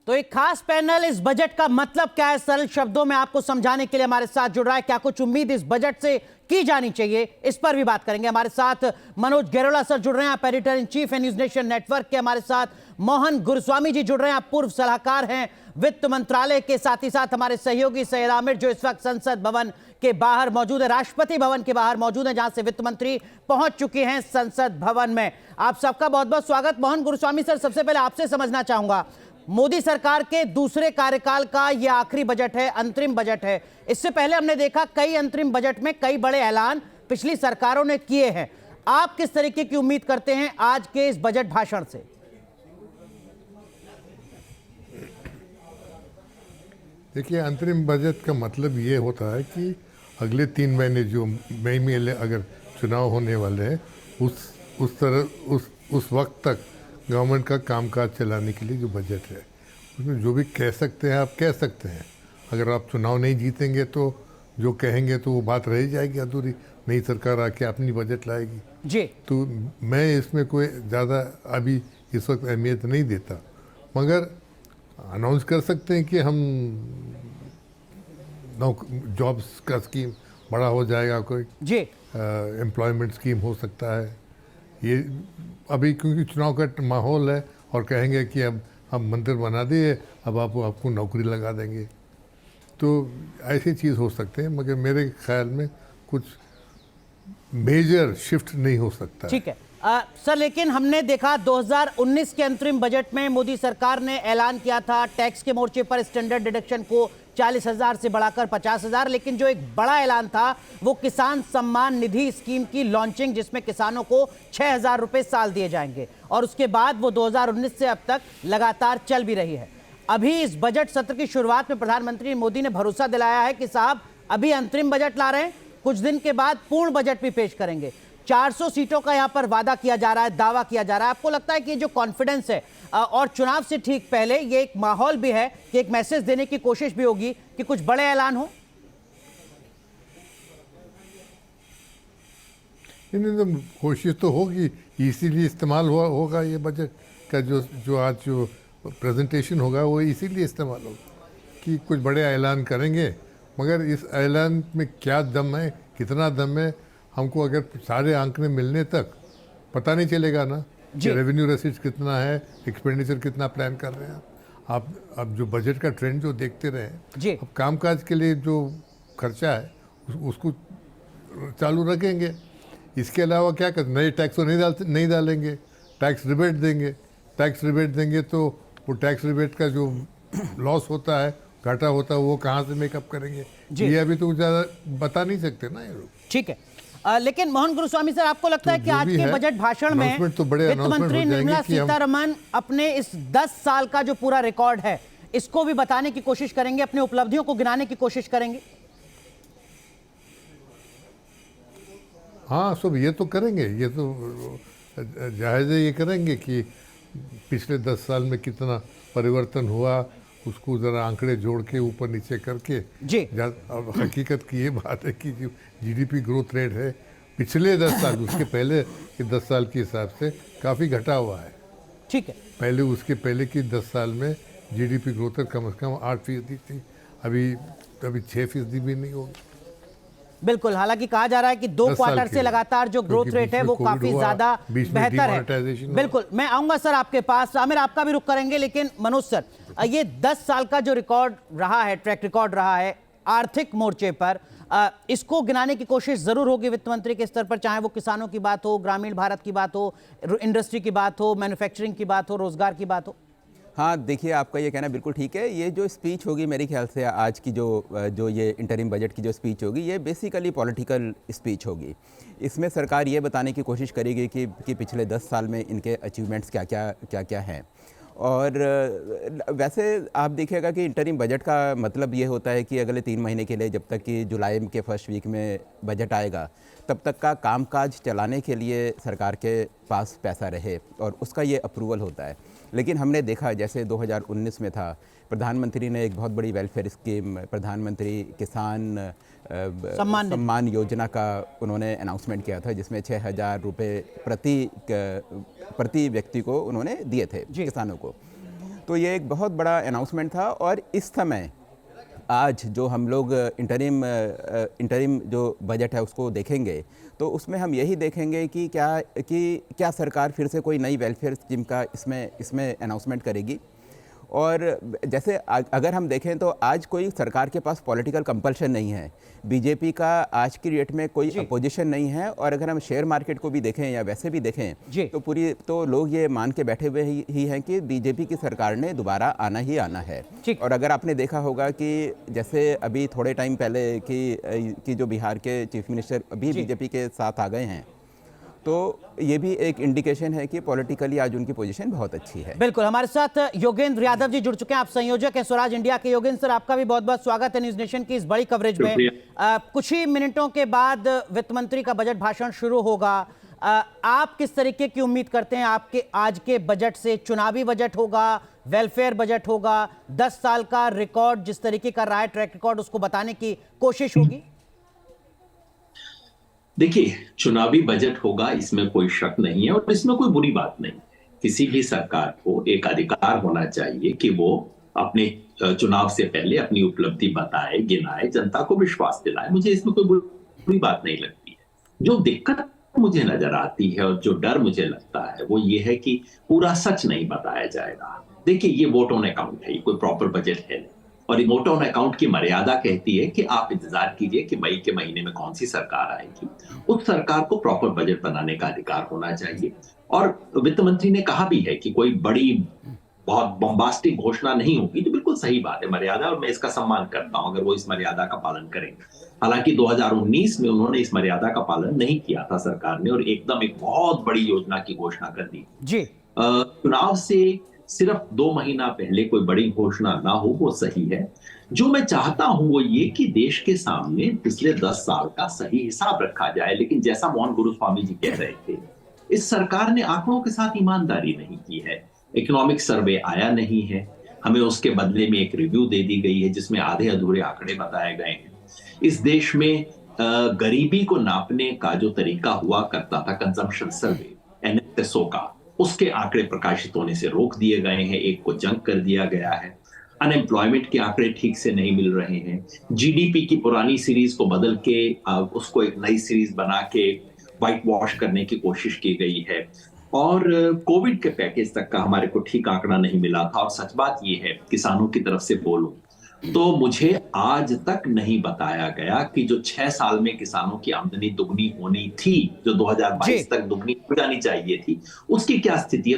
तो एक खास पैनल इस बजट का मतलब क्या है सरल शब्दों में आपको समझाने के लिए हमारे साथ जुड़ रहा है। क्या कुछ उम्मीद इस बजट से की जानी चाहिए, इस पर भी बात करेंगे। हमारे साथ मनोज गेरोला सर जुड़ रहे हैं, आप एडिटर इन चीफ है न्यूज नेशन नेटवर्क के। हमारे साथ मोहन गुरुस्वामी जी जुड़ रहे हैं, आप पूर्व सलाहकार हैं वित्त मंत्रालय के। साथ ही साथ हमारे सहयोगी सैयद आमिर जो इस वक्त संसद भवन के बाहर मौजूद है, राष्ट्रपति भवन के बाहर मौजूद है, जहां से वित्त मंत्री पहुंच चुके हैं संसद भवन में। आप सबका बहुत बहुत स्वागत। मोहन गुरुस्वामी सर, सबसे पहले आपसे समझना चाहूंगा, मोदी सरकार के दूसरे कार्यकाल का यह आखिरी बजट है, अंतरिम बजट है। इससे पहले हमने देखा कई अंतरिम बजट में कई बड़े ऐलान पिछली सरकारों ने किए हैं। आप किस तरीके की उम्मीद करते हैं आज के इस बजट भाषण से? देखिए, अंतरिम बजट का मतलब ये होता है कि अगले 3 महीने जो मई में अगर चुनाव होने वाले हैं उस वक्त तक गवर्नमेंट का कामकाज चलाने के लिए जो बजट है उसमें जो भी कह सकते हैं आप कह सकते हैं। अगर आप चुनाव नहीं जीतेंगे तो जो कहेंगे तो वो बात रह जाएगी अधूरी, नई सरकार आके अपनी बजट लाएगी जी। तो मैं इसमें कोई ज़्यादा अभी इस वक्त अहमियत नहीं देता, मगर अनाउंस कर सकते हैं कि हम जॉब्स का स्कीम बड़ा हो जाएगा, कोई जी एम्प्लॉयमेंट स्कीम हो सकता है। ये अभी क्योंकि चुनाव का माहौल है और कहेंगे कि अब हम मंदिर बना दिए, अब आपको नौकरी लगा देंगे, तो ऐसी चीज़ हो सकते हैं, मगर मेरे ख्याल में कुछ मेजर शिफ्ट नहीं हो सकता। ठीक है सर, लेकिन हमने देखा 2019 के अंतरिम बजट में मोदी सरकार ने ऐलान किया था टैक्स के मोर्चे पर स्टैंडर्ड डिडक्शन को 40,000 से बढ़ाकर 50,000, लेकिन जो एक बड़ा ऐलान था वो किसान सम्मान निधि स्कीम की लॉन्चिंग, जिसमें किसानों को 6,000 रुपए साल दिए जाएंगे, और उसके बाद वो 2019 से अब तक लगातार चल भी रही है। अभी इस बजट सत्र की शुरुआत में प्रधानमंत्री मोदी ने भरोसा दिलाया है कि साहब अभी अंतरिम बजट ला रहे हैं, कुछ दिन के बाद पूर्ण बजट भी पेश करेंगे। 400 सीटों का यहां पर वादा किया जा रहा है, दावा किया जा रहा है। आपको लगता है कि जो कॉन्फिडेंस है और चुनाव से ठीक पहले ये एक माहौल भी है कि एक मैसेज देने की कोशिश भी होगी कि कुछ बड़े ऐलान हो? तो कोशिश तो होगी, इसीलिए इस्तेमाल होगा ये बजट का जो आज जो प्रेजेंटेशन होगा वो इसीलिए इस्तेमाल होगा कि कुछ बड़े ऐलान करेंगे, मगर इस ऐलान में क्या दम है, कितना दम है, हमको अगर सारे आंकड़े मिलने तक पता नहीं चलेगा ना कि रेवेन्यू रेसिप्ट कितना है, एक्सपेंडिचर कितना प्लान कर रहे हैं आप। अब जो बजट का ट्रेंड जो देखते रहे, अब कामकाज के लिए जो खर्चा है उसको चालू रखेंगे। इसके अलावा क्या कर, नए टैक्स तो नहीं डालेंगे, टैक्स रिबेट देंगे तो वो टैक्स रिबेट का जो लॉस होता है, घाटा होता है, वो कहाँ से मेकअप करेंगे, ये अभी तो ज़्यादा बता नहीं सकते ना ये लोग। ठीक है, लेकिन मोहन गुरुस्वामी सर, आपको लगता है कि आज के बजट भाषण में वित्त मंत्री निर्मला सीतारमण अपने इस 10 साल का जो पूरा रिकॉर्ड है इसको भी बताने की कोशिश करेंगे, अपनी उपलब्धियों को गिनाने की कोशिश करेंगे? हाँ, सब ये तो करेंगे, ये तो जायज़ है, ये करेंगे कि पिछले 10 साल में कितना परिवर्तन हुआ, उसको ज़रा आंकड़े जोड़ के ऊपर नीचे करके जी। अब हकीकत की ये बात है कि जो जीडीपी ग्रोथ रेट है पिछले 10 साल उसके पहले के 10 साल के हिसाब से काफ़ी घटा हुआ है। ठीक है, पहले उसके पहले की 10 साल में जीडीपी ग्रोथ रेट कम से कम 8% थी, अभी 6% भी नहीं होगी। बिल्कुल, हालांकि कहा जा रहा है कि 2 क्वार्टर से लगातार जो ग्रोथ रेट है वो काफी ज्यादा बेहतर है। बिल्कुल, मैं आऊंगा सर आपके पास, आमिर आपका भी रुख करेंगे, लेकिन मनोज सर, ये 10 साल का जो रिकॉर्ड रहा है, ट्रैक रिकॉर्ड रहा है आर्थिक मोर्चे पर, इसको गिनाने की कोशिश जरूर होगी वित्त मंत्री के स्तर पर, चाहे वो किसानों की बात हो, ग्रामीण भारत की बात हो, इंडस्ट्री की बात हो, मैन्युफैक्चरिंग की बात हो, रोजगार की बात हो। हाँ, देखिए, आपका ये कहना बिल्कुल ठीक है। ये जो स्पीच होगी मेरे ख्याल से आज की जो ये इंटरिम बजट की जो स्पीच होगी, ये बेसिकली पॉलिटिकल स्पीच होगी। इसमें सरकार ये बताने की कोशिश करेगी कि पिछले 10 साल में इनके अचीवमेंट्स क्या हैं। और वैसे आप देखिएगा कि इंटरिम बजट का मतलब ये होता है कि अगले 3 महीने के लिए, जब तक कि जुलाई के फर्स्ट वीक में बजट आएगा, तब तक का कामकाज चलाने के लिए सरकार के पास पैसा रहे, और उसका ये अप्रूवल होता है। लेकिन हमने देखा जैसे 2019 में था, प्रधानमंत्री ने एक बहुत बड़ी वेलफेयर स्कीम, प्रधानमंत्री किसान सम्मान योजना का उन्होंने अनाउंसमेंट किया था, जिसमें 6,000 रुपये प्रति व्यक्ति को उन्होंने दिए थे किसानों को। तो ये एक बहुत बड़ा अनाउंसमेंट था। और इस समय आज जो हम लोग इंटरिम जो बजट है उसको देखेंगे, तो उसमें हम यही देखेंगे कि क्या सरकार फिर से कोई नई वेलफेयर स्कीम का इसमें अनाउंसमेंट करेगी। और जैसे अगर हम देखें तो आज कोई सरकार के पास पॉलिटिकल कंपल्शन नहीं है, बीजेपी का आज की डेट में कोई अपोजिशन नहीं है। और अगर हम शेयर मार्केट को भी देखें या वैसे भी देखें तो लोग ये मान के बैठे हुए ही हैं कि बीजेपी की सरकार ने दोबारा आना ही आना है। और अगर आपने देखा होगा कि जैसे अभी थोड़े टाइम पहले कि जो बिहार के चीफ मिनिस्टर अभी बीजेपी के साथ आ गए हैं, तो ये भी एक इंडिकेशन है कि पॉलिटिकली आज उनकी पोजीशन बहुत अच्छी है। बिल्कुल। हमारे साथ योगेंद्र यादव जी जुड़ चुके हैं, आप संयोजक हैं स्वराज इंडिया के। योगेंद्र सर, आपका भी बहुत बहुत स्वागत है न्यूज नेशन की इस बड़ी कवरेज में। कुछ ही मिनटों के बाद वित्त मंत्री का बजट भाषण शुरू होगा। आप किस तरीके की उम्मीद करते हैं आपके आज के बजट से? चुनावी बजट होगा, वेलफेयर बजट होगा, 10 साल का रिकॉर्ड जिस तरीके का रहा है ट्रैक रिकॉर्ड उसको बताने की कोशिश होगी? देखिए, चुनावी बजट होगा, इसमें कोई शक नहीं है और इसमें कोई बुरी बात नहीं। किसी भी सरकार को एक अधिकार होना चाहिए कि वो अपने चुनाव से पहले अपनी उपलब्धि बताए, गिनाए, जनता को विश्वास दिलाए। मुझे इसमें कोई बुरी बात नहीं लगती है। जो दिक्कत मुझे नजर आती है और जो डर मुझे लगता है वो ये है कि पूरा सच नहीं बताया जाएगा। देखिए, ये वोट ऑन अकाउंट है, ये कोई प्रॉपर बजट है नहीं। और वोट ऑन अकाउंट की मर्यादा कहती है कि आप इंतजार कीजिए कि मई के महीने में कौन सी सरकार आएगी, उस सरकार को प्रॉपर बजट बनाने का अधिकार होना चाहिए। और वित्त मंत्री ने कहा भी है कि कोई बड़ी बहुत बॉम्बास्टिक घोषणा नहीं होगी, तो बिल्कुल सही बात है, मर्यादा, और मैं इसका सम्मान करता हूं अगर वो इस मर्यादा का पालन करें। हालांकि 2019 में उन्होंने इस मर्यादा का पालन नहीं किया था सरकार ने, और एकदम एक बहुत बड़ी योजना की घोषणा कर दी जी। चुनाव से सिर्फ 2 महीना पहले कोई बड़ी घोषणा ना हो, वो सही है। जो मैं चाहता हूं वो ये कि देश के सामने पिछले 10 साल का सही हिसाब रखा जाए। लेकिन जैसा मोहन गुरुस्वामी जी कह रहे थे, इस सरकार ने आंकड़ों के साथ ईमानदारी नहीं की है। इकोनॉमिक सर्वे आया नहीं है, हमें उसके बदले में एक रिव्यू दे दी गई है जिसमें आधे अधूरे आंकड़े बताए गए हैं। इस देश में गरीबी को नापने का जो तरीका हुआ करता था, कंजम्पशन सर्वे, NSSO का, उसके आंकड़े प्रकाशित होने से रोक दिए गए हैं, एक को जंक कर दिया गया है। अनएम्प्लॉयमेंट के आंकड़े ठीक से नहीं मिल रहे हैं। जीडीपी की पुरानी सीरीज को बदल के उसको एक नई सीरीज बना के व्हाइट वॉश करने की कोशिश की गई है। और कोविड के पैकेज तक का हमारे को ठीक आंकड़ा नहीं मिला था। और सच बात यह है, किसानों की तरफ से बोलूं तो मुझे आज तक नहीं बताया गया कि जो 6 साल में किसानों की आमदनी दुगनी होनी थी, जो 2022 तक दुगनी हो जानी चाहिए थी, उसकी क्या स्थिति है।